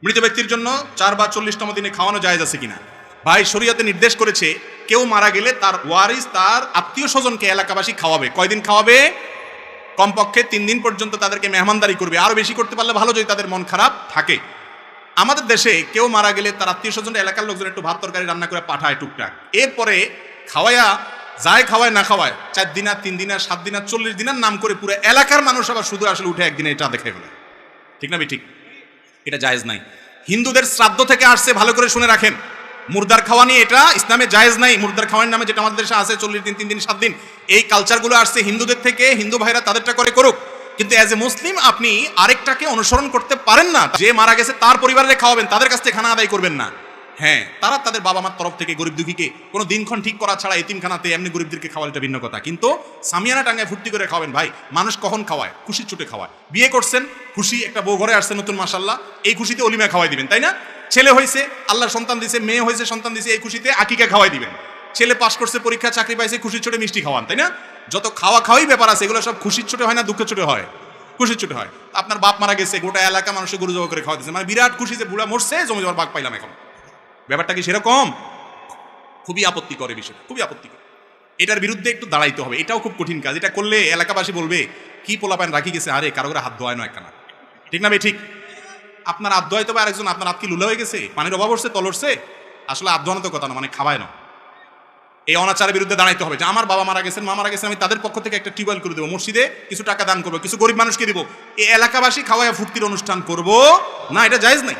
মৃত ব্যক্তির জন্য 4 বা 40তম দিনে খাওয়ানো জায়েজ আছে কিনা? ভাই, শরীয়তে নির্দেশ করেছে কেউ মারা গেলে তার ওয়ারিস তার আত্মীয় স্বজনকে এলাকাবাসী খাওয়াবে। কয়দিন খাওয়াবে? কমপক্ষে 3 দিন পর্যন্ত তাদেরকে মেহমানদারি করবে। আরো বেশি করতে পারলে ভালো, যদি তাদের মন খারাপ থাকে। আমাদের দেশে কেউ মারা গেলে তার আত্মীয় স্বজন, এলাকার লোকজন একটু ভাত তরকারি রান্না করে পাঠায় টুকটাক, এরপরে খাওয়ায়া যায় খাওয়ায় না খাওয়ায় 4 দিন আর 3 দিন আর 7 দিন আর 40 দিনের নাম করে পুরো এলাকার মানুষ আবার শুধু আসলে উঠে একদিনে এটা দেখে ফেলে। ঠিক না ঠিক? এটা জায়েজ নাই। হিন্দুদের শ্রাদ্ধ থেকে আসছে, ভালো করে শুনে রাখেন। মুর্দার খাওয়া নিয়ে এটা ইসলামে জায়েজ নাই। মুর্দার খাওয়ার নামে যেটা আমাদের দেশে আছে 40 দিন, 3 দিন, 7 দিন, এই কালচারগুলো আসছে হিন্দুদের থেকে। হিন্দু ভাইরা তাদেরটা করে করুক, কিন্তু অ্যাজ এ মুসলিম আপনি আরেকটাকে অনুসরণ করতে পারেন না। যে মারা গেছে তার পরিবারে খাওয়াবেন, তাদের কাছ থেকে খানা আদায় করবেন না। হ্যাঁ, তারা তাদের বাবা মার তরফ থেকে গরিব দুঃখীকে কোনো দিনক্ষণ ঠিক করা ছাড়া এতিমখানাতে এমনি গরিবদেরকে খাওয়াটা ভিন্ন কথা, কিন্তু সামিয়ানা টাঙ্গায় ফুর্তি করে খাওয়াবেন। ভাই, মানুষ কখন খাওয়ায়? খুশির ছুটে খাওয়ায়। বিয়ে করছেন, খুশি, একটা বউ ঘরে আসছে নতুন, মাশাআল্লাহ, এই খুশিতে অলিমা খাওয়াই দিবেন, তাই না? ছেলে হয়েছে, আল্লাহর সন্তান দিয়েছে, মেয়ে হয়েছে, সন্তান দিয়েছে, এই খুশিতে আকিকা খাওয়াই দিবেন। ছেলে পাস করছে, পরীক্ষা, চাকরি পাইছে, খুশির ছোটে মিষ্টি খাওয়ান, তাই না? যত খাওয়া খাওয়াই ব্যাপার আছে, এগুলো সব খুশির ছোটে হয় না দুঃখের ছোটে হয়? খুশির ছোটে হয়। আপনার বাপ মারা গেছে, গোটা এলাকা মানুষের গরু জবাই করে খাওয়া দিচ্ছে, মানে বিরাট খুশি যে বুড়া মরছে, জমি জমার ভাগ পাইলাম। এখন ব্যাপারটা কি সেরকম? খুবই আপত্তিকর বিষয়, খুবই আপত্তিকর। এটার বিরুদ্ধে একটু দাঁড়াইতে হবে। এটাও খুব কঠিন কাজ। এটা করলে এলাকাবাসী বলবে কি পোলাপান রাখি গেছে, আরে কারো করে হাত ধোয়ায় নয় কেনা। ঠিক না ভাই? ঠিক। আপনার হাত ধোয়াই তো আরেকজন, আপনার হাত কি লুলা হয়ে গেছে, পানির অভাব হচ্ছে, তলরছে? আসলে হাত ধোয়ানো তো কথা না, মানে খাওয়ায় না। এই অনাচারের বিরুদ্ধে দাঁড়াইতে হবে যে আমার বাবা মারা গেছেন, মা মারা গেছেন, আমি তাদের পক্ষ থেকে একটা টিউবওয়েল করে দেবো, মসজিদে কিছু টাকা দান করবো, কিছু গরিব মানুষকে দিব, এই এলাকাবাসী খাওয়ায় ফুর্তির অনুষ্ঠান করব না, এটা জায়েজ নাই।